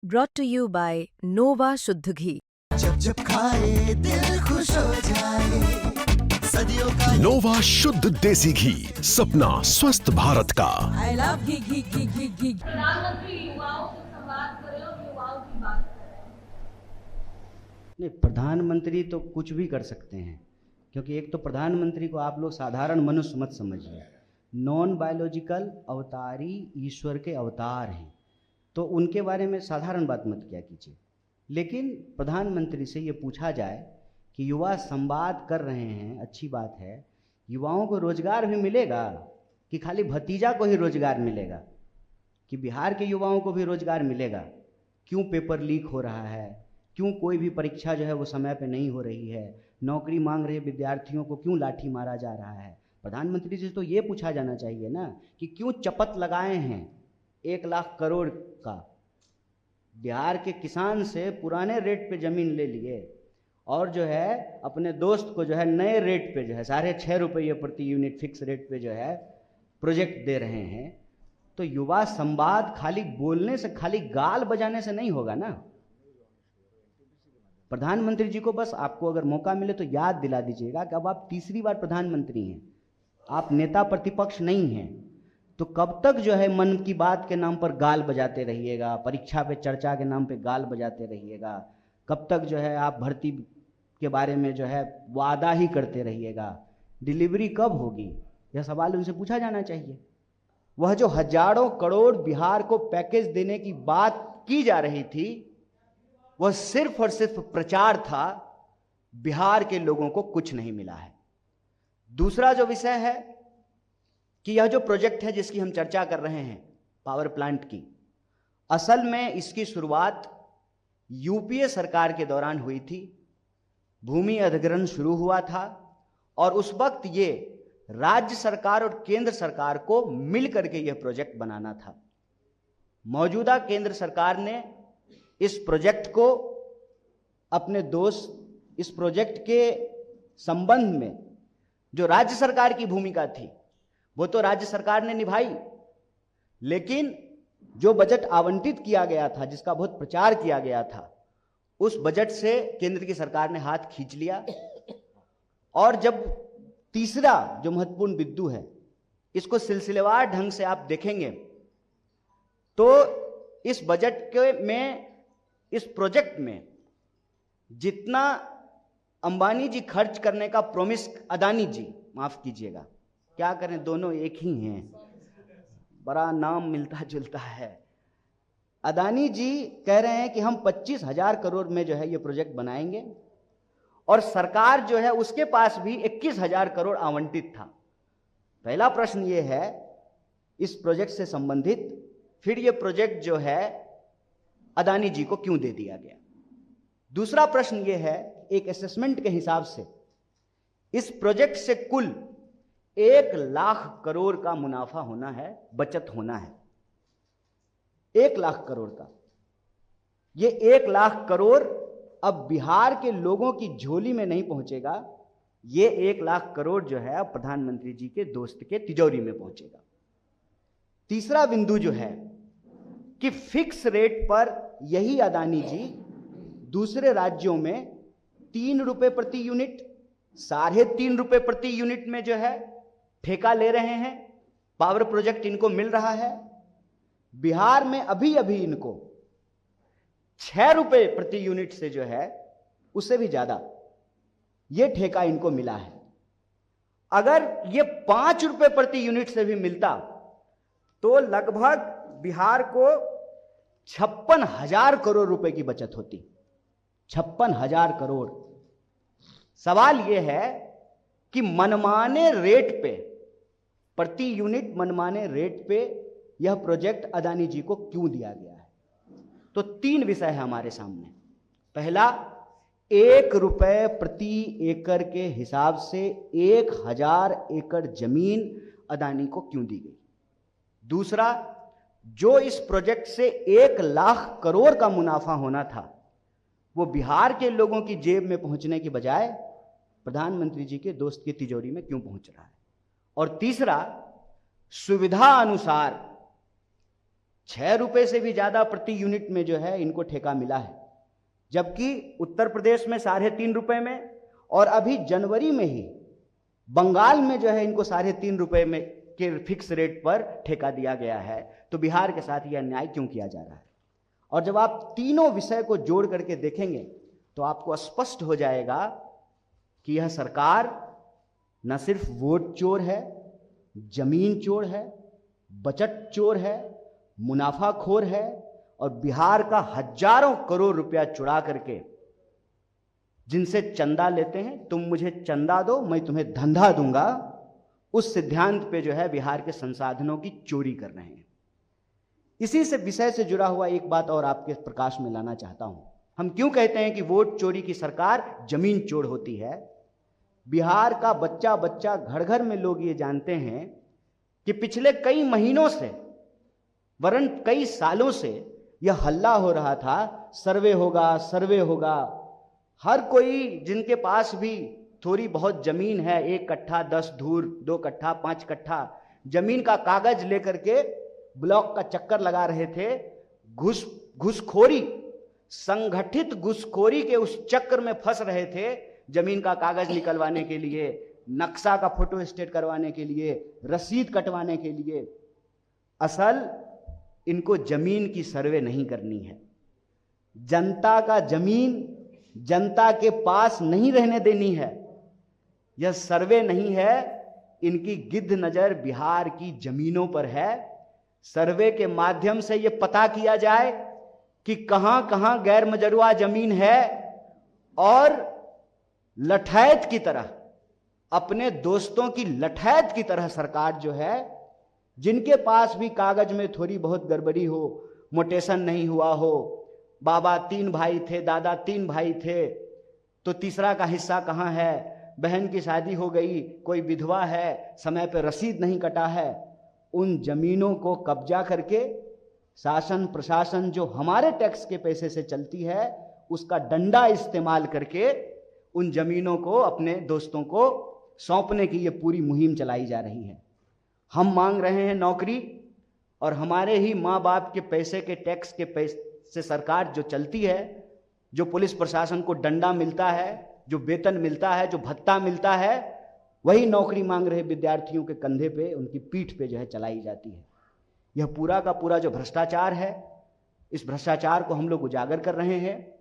brought to you by Nova शुद्ध घी। जब जब खाए दिल खुश हो जाए, सदियों का नोवा शुद्ध देसी घी, सपना स्वस्थ भारत का। I love घी। प्रधानमंत्री युवाओं से संवाद करें और युवाओं की बात करें। नहीं, प्रधानमंत्री तो कुछ भी कर सकते हैं, क्योंकि एक तो प्रधानमंत्री को आप लोग साधारण मनुष्य मत समझिए। नॉन बायोलॉजिकल अवतारी ईश्वर के अवतार हैं, तो उनके बारे में साधारण बात मत किया कीजिए। लेकिन प्रधानमंत्री से ये पूछा जाए कि युवा संवाद कर रहे हैं, अच्छी बात है, युवाओं को रोजगार भी मिलेगा कि खाली भतीजा को ही रोजगार मिलेगा, कि बिहार के युवाओं को भी रोजगार मिलेगा? क्यों पेपर लीक हो रहा है, क्यों कोई भी परीक्षा जो है वो समय पे नहीं हो रही है, नौकरी मांग रहे विद्यार्थियों को क्यों लाठी मारा जा रहा है? प्रधानमंत्री से तो ये पूछा जाना चाहिए ना कि क्यों चपत लगाए हैं 1 लाख करोड़ का। बिहार के किसान से पुराने रेट पे ज़मीन ले लिए और जो है अपने दोस्त को जो है नए रेट पे जो है 6.5 रुपये प्रति यूनिट फिक्स रेट पे जो है प्रोजेक्ट दे रहे हैं। तो युवा संवाद खाली बोलने से, खाली गाल बजाने से नहीं होगा ना। प्रधानमंत्री जी को बस आपको अगर मौका मिले तो याद दिला दीजिएगा कि अब आप तीसरी बार प्रधानमंत्री हैं, आप नेता प्रतिपक्ष नहीं हैं। तो कब तक जो है मन की बात के नाम पर गाल बजाते रहिएगा, परीक्षा पे चर्चा के नाम पे गाल बजाते रहिएगा? कब तक जो है आप भर्ती के बारे में जो है वादा ही करते रहिएगा? डिलीवरी कब होगी, यह सवाल उनसे पूछा जाना चाहिए। वह जो हजारों करोड़ बिहार को पैकेज देने की बात की जा रही थी, वह सिर्फ और सिर्फ प्रचार था, बिहार के लोगों को कुछ नहीं मिला है। दूसरा जो विषय है कि यह जो प्रोजेक्ट है जिसकी हम चर्चा कर रहे हैं पावर प्लांट की, असल में इसकी शुरुआत यूपीए सरकार के दौरान हुई थी। भूमि अधिग्रहण शुरू हुआ था और उस वक्त ये राज्य सरकार और केंद्र सरकार को मिलकर के यह प्रोजेक्ट बनाना था। मौजूदा केंद्र सरकार ने इस प्रोजेक्ट को अपने दोस्त, इस प्रोजेक्ट के संबंध में जो राज्य सरकार की भूमिका थी वो तो राज्य सरकार ने निभाई, लेकिन जो बजट आवंटित किया गया था, जिसका बहुत प्रचार किया गया था, उस बजट से केंद्र की सरकार ने हाथ खींच लिया। और जब तीसरा जो महत्वपूर्ण बिंदु है, इसको सिलसिलेवार ढंग से आप देखेंगे तो इस बजट के में, इस प्रोजेक्ट में जितना अंबानी जी खर्च करने का प्रॉमिस, अदानी जी, माफ कीजिएगा, क्या करें दोनों एक ही हैं, बड़ा नाम मिलता जुलता है। अदानी जी कह रहे हैं कि हम 25,000 करोड़ में जो है ये प्रोजेक्ट बनाएंगे, और सरकार जो है उसके पास भी 21,000 करोड़ आवंटित था। पहला प्रश्न ये है इस प्रोजेक्ट से संबंधित, फिर ये प्रोजेक्ट जो है अदानी जी को क्यों दे दिया गया? दूसरा प्रश्न ये है, एक असेसमेंट के हिसाब से इस प्रोजेक्ट से कुल 1 लाख करोड़ का मुनाफा होना है, बचत होना है। 1 लाख करोड़ का। ये 1 लाख करोड़ अब बिहार के लोगों की झोली में नहीं पहुंचेगा, ये 1 लाख करोड़ जो है प्रधानमंत्री जी के दोस्त के तिजोरी में पहुंचेगा। तीसरा बिंदु जो है कि फिक्स रेट पर यही अदानी जी दूसरे राज्यों में 3 रुपए प्रति यूनिट, 3.5 रुपए प्रति यूनिट में जो है ठेका ले रहे हैं। पावर प्रोजेक्ट इनको मिल रहा है। बिहार में अभी अभी इनको 6 रुपए प्रति यूनिट से जो है उससे भी ज्यादा ये ठेका इनको मिला है। अगर ये 5 रुपए प्रति यूनिट से भी मिलता तो लगभग बिहार को 56,000 करोड़ रुपए की बचत होती। 56,000 करोड़। सवाल यह है कि मनमाने रेट पे, प्रति यूनिट मनमाने रेट पे यह प्रोजेक्ट अदानी जी को क्यों दिया गया है? तो 3 विषय है हमारे सामने। पहला, 1 रुपए प्रति एकड़ के हिसाब से 1,000 एकड़ जमीन अदानी को क्यों दी गई? दूसरा, जो इस प्रोजेक्ट से 1 लाख करोड़ का मुनाफा होना था वो बिहार के लोगों की जेब में पहुंचने की बजाय प्रधानमंत्री जी के दोस्त की तिजोरी में क्यों पहुंच रहा है? और तीसरा, सुविधा अनुसार ₹6 से भी ज्यादा प्रति यूनिट में जो है इनको ठेका मिला है, जबकि उत्तर प्रदेश में ₹3.5 में, और अभी जनवरी में ही बंगाल में जो है इनको ₹3.5 में के फिक्स रेट पर ठेका दिया गया है। तो बिहार के साथ यह अन्याय क्यों किया जा रहा है? और जब आप तीनों विषय को जोड़ करके देखेंगे तो आपको स्पष्ट हो जाएगा कि यह सरकार न सिर्फ वोट चोर है, जमीन चोर है, बजट चोर है, मुनाफाखोर है, और बिहार का हजारों करोड़ रुपया चुरा करके जिनसे चंदा लेते हैं, तुम मुझे चंदा दो मैं तुम्हें धंधा दूंगा, उस सिद्धांत पे जो है बिहार के संसाधनों की चोरी कर रहे हैं। इसी से विषय से जुड़ा हुआ एक बात और आपके प्रकाश में लाना चाहता हूं। हम क्यों कहते हैं कि वोट चोरी की सरकार जमीन चोर होती है? बिहार का बच्चा बच्चा घर घर में लोग ये जानते हैं कि पिछले कई महीनों से वरन कई सालों से यह हल्ला हो रहा था, सर्वे होगा, सर्वे होगा। हर कोई जिनके पास भी थोड़ी बहुत जमीन है, 1 कट्ठा 10 धूर, 2 कट्ठा 5 कट्ठा जमीन का कागज लेकर के ब्लॉक का चक्कर लगा रहे थे। घुसखोरी, संगठित घुसखोरी के उस चक्कर में फंस रहे थे, जमीन का कागज निकलवाने के लिए, नक्शा का फोटो स्टेट करवाने के लिए, रसीद कटवाने के लिए। असल इनको जमीन की सर्वे नहीं करनी है, जनता का जमीन जनता के पास नहीं रहने देनी है। यह सर्वे नहीं है, इनकी गिद्ध नजर बिहार की जमीनों पर है। सर्वे के माध्यम से यह पता किया जाए कि कहां कहां गैर मजरूआ जमीन है, और लठैत की तरह, अपने दोस्तों की लठैत की तरह सरकार जो है, जिनके पास भी कागज में थोड़ी बहुत गड़बड़ी हो, मोटेशन नहीं हुआ हो, बाबा 3 भाई थे, दादा 3 भाई थे, तो तीसरा का हिस्सा कहाँ है, बहन की शादी हो गई, कोई विधवा है, समय पर रसीद नहीं कटा है, उन जमीनों को कब्जा करके शासन प्रशासन जो हमारे टैक्स के पैसे से चलती है, उसका डंडा इस्तेमाल करके उन जमीनों को अपने दोस्तों को सौंपने की ये पूरी मुहिम चलाई जा रही है। हम मांग रहे हैं नौकरी, और हमारे ही माँ बाप के पैसे के टैक्स के पैसे से सरकार जो चलती है, जो पुलिस प्रशासन को डंडा मिलता है, जो वेतन मिलता है, जो भत्ता मिलता है, वही नौकरी मांग रहे विद्यार्थियों के कंधे पे, उनकी पीठ पे जो है चलाई जाती है। यह पूरा का पूरा जो भ्रष्टाचार है, इस भ्रष्टाचार को हम लोग उजागर कर रहे हैं।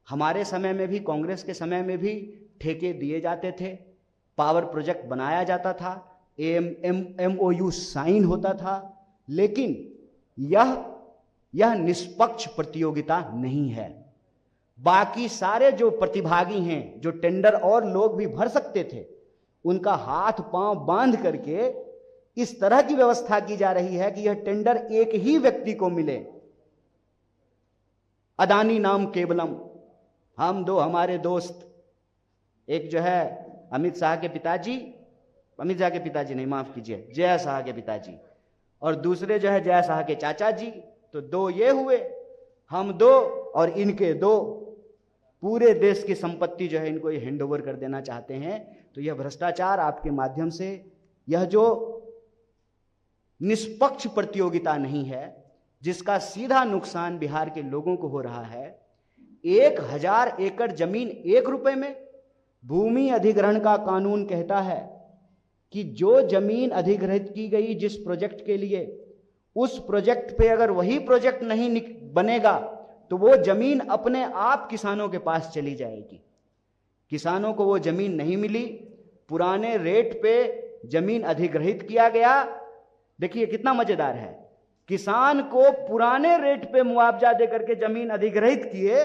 हमारे समय में भी, कांग्रेस के समय में भी ठेके दिए जाते थे, पावर प्रोजेक्ट बनाया जाता था, MOU साइन होता था, लेकिन यह निष्पक्ष प्रतियोगिता नहीं है। बाकी सारे जो प्रतिभागी हैं, जो टेंडर और लोग भी भर सकते थे, उनका हाथ पांव बांध करके इस तरह की व्यवस्था की जा रही है कि यह टेंडर एक ही व्यक्ति को मिले। अदानी नाम केवलम। हम दो हमारे दोस्त, एक जो है अमित शाह के पिताजी नहीं, माफ कीजिए, जय शाह के पिताजी, और दूसरे जो है जय शाह के चाचा जी। तो 2 ये हुए, हम 2 और इनके 2, पूरे देश की संपत्ति जो है इनको ये हैंड ओवर कर देना चाहते हैं। तो यह भ्रष्टाचार आपके माध्यम से, यह जो निष्पक्ष प्रतियोगिता नहीं है, जिसका सीधा नुकसान बिहार के लोगों को हो रहा है। 1000 एकड़ जमीन ₹1 में। भूमि अधिग्रहण का कानून कहता है कि जो जमीन अधिग्रहित की गई जिस प्रोजेक्ट के लिए, उस प्रोजेक्ट पे अगर वही प्रोजेक्ट नहीं बनेगा तो वो जमीन अपने आप किसानों के पास चली जाएगी। किसानों को वो जमीन नहीं मिली, पुराने रेट पे जमीन अधिग्रहित किया गया। देखिए कितना मजेदार है, किसान को पुराने रेट पे मुआवजा देकर के जमीन अधिग्रहित किए,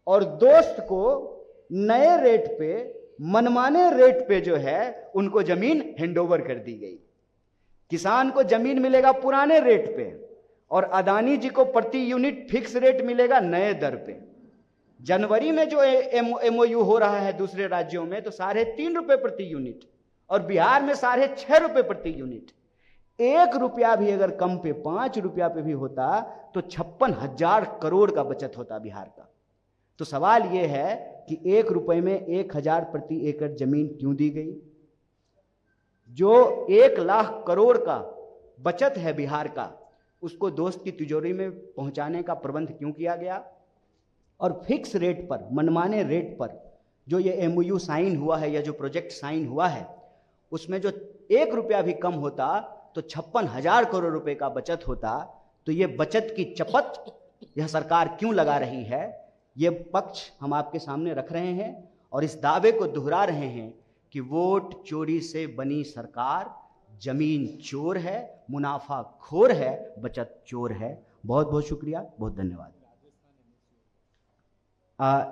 और दोस्त को नए रेट पे, मनमाने रेट पे जो है उनको जमीन हैंडओवर कर दी गई। किसान को जमीन मिलेगा पुराने रेट पे, और अदानी जी को प्रति यूनिट फिक्स रेट मिलेगा नए दर पे। जनवरी में जो MOU हो रहा है दूसरे राज्यों में तो ₹3.5 प्रति यूनिट, और बिहार में ₹6.5 प्रति यूनिट। ₹1 भी अगर कम पे, ₹5 पे भी होता तो 56,000 करोड़ का बचत होता बिहार का। तो सवाल यह है कि ₹1 में 1000 प्रति एकड़ जमीन क्यों दी गई? जो 1 लाख करोड़ का बचत है बिहार का, उसको दोस्त की तिजोरी में पहुंचाने का प्रबंध क्यों किया गया? और फिक्स रेट पर, मनमाने रेट पर जो ये एमओयू साइन हुआ है या जो प्रोजेक्ट साइन हुआ है, उसमें जो 1 रुपया भी कम होता तो 56,000 करोड़ रुपए का बचत होता। तो ये बचत की चपत यह सरकार क्यों लगा रही है, ये पक्ष हम आपके सामने रख रहे हैं और इस दावे को दोहरा रहे हैं कि वोट चोरी से बनी सरकार जमीन चोर है, मुनाफा खोर है, बचत चोर है। बहुत बहुत शुक्रिया, बहुत धन्यवाद।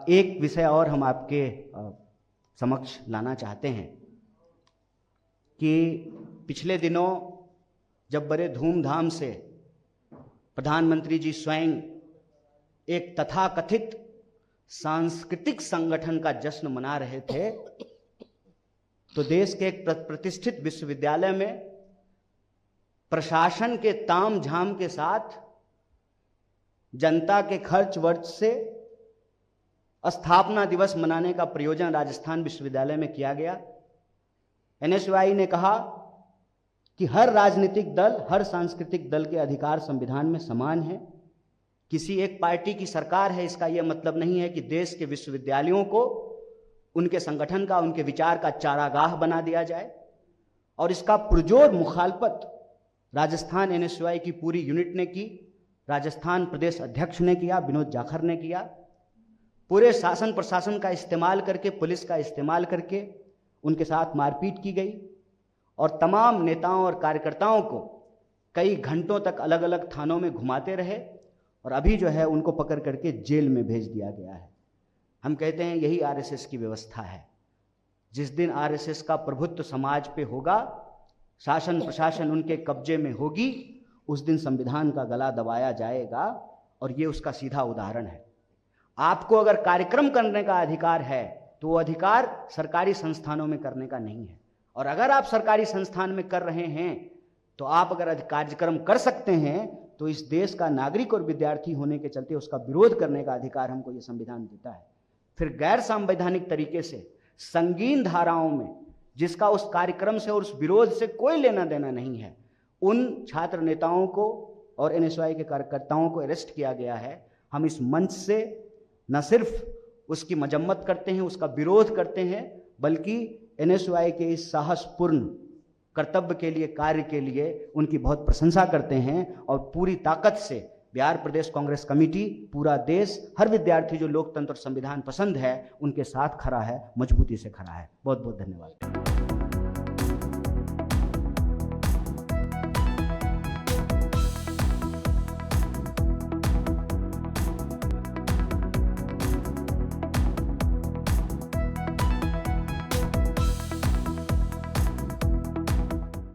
एक विषय और हम आपके समक्ष लाना चाहते हैं कि पिछले दिनों जब बड़े धूमधाम से प्रधानमंत्री जी स्वयं एक तथाकथित सांस्कृतिक संगठन का जश्न मना रहे थे, तो देश के एक प्रतिष्ठित विश्वविद्यालय में प्रशासन के ताम झाम के साथ जनता के खर्च वर्च से स्थापना दिवस मनाने का प्रयोजन राजस्थान विश्वविद्यालय में किया गया। एनएसयूआई ने कहा कि हर राजनीतिक दल, हर सांस्कृतिक दल के अधिकार संविधान में समान है। किसी एक पार्टी की सरकार है, इसका यह मतलब नहीं है कि देश के विश्वविद्यालयों को उनके संगठन का, उनके विचार का चारागाह बना दिया जाए। और इसका पुरजोर मुखालफत राजस्थान एनएसयूआई की पूरी यूनिट ने की, राजस्थान प्रदेश अध्यक्ष ने किया, विनोद जाखड़ ने किया। पूरे शासन प्रशासन का इस्तेमाल करके, पुलिस का इस्तेमाल करके उनके साथ मारपीट की गई और तमाम नेताओं और कार्यकर्ताओं को कई घंटों तक अलग अलग थानों में घुमाते रहे और अभी जो है उनको पकड़ करके जेल में भेज दिया गया है। हम कहते हैं यही आरएसएस की व्यवस्था है। जिस दिन आरएसएस का प्रभुत्व समाज पे होगा, शासन प्रशासन उनके कब्जे में होगी, उस दिन संविधान का गला दबाया जाएगा और ये उसका सीधा उदाहरण है। आपको अगर कार्यक्रम करने का अधिकार है तो वो अधिकार सरकारी संस्थानों में करने का नहीं है। और अगर आप सरकारी संस्थान में कर रहे हैं तो आप अगर कार्यक्रम कर सकते हैं तो इस देश का नागरिक और विद्यार्थी होने के चलते उसका विरोध करने का अधिकार हमको ये संविधान देता है। फिर गैर संवैधानिक तरीके से संगीन धाराओं में, जिसका उस कार्यक्रम से और उस विरोध से कोई लेना देना नहीं है, उन छात्र नेताओं को और एनएसयूआई के कार्यकर्ताओं को अरेस्ट किया गया है। हम इस मंच से न सिर्फ उसकी मजम्मत करते हैं, उसका विरोध करते हैं, बल्कि एनएसयूआई के इस साहसपूर्ण कर्तव्य के लिए, कार्य के लिए उनकी बहुत प्रशंसा करते हैं। और पूरी ताकत से बिहार प्रदेश कांग्रेस कमेटी, पूरा देश, हर विद्यार्थी जो लोकतंत्र और संविधान पसंद है, उनके साथ खड़ा है, मजबूती से खड़ा है। बहुत बहुत धन्यवाद।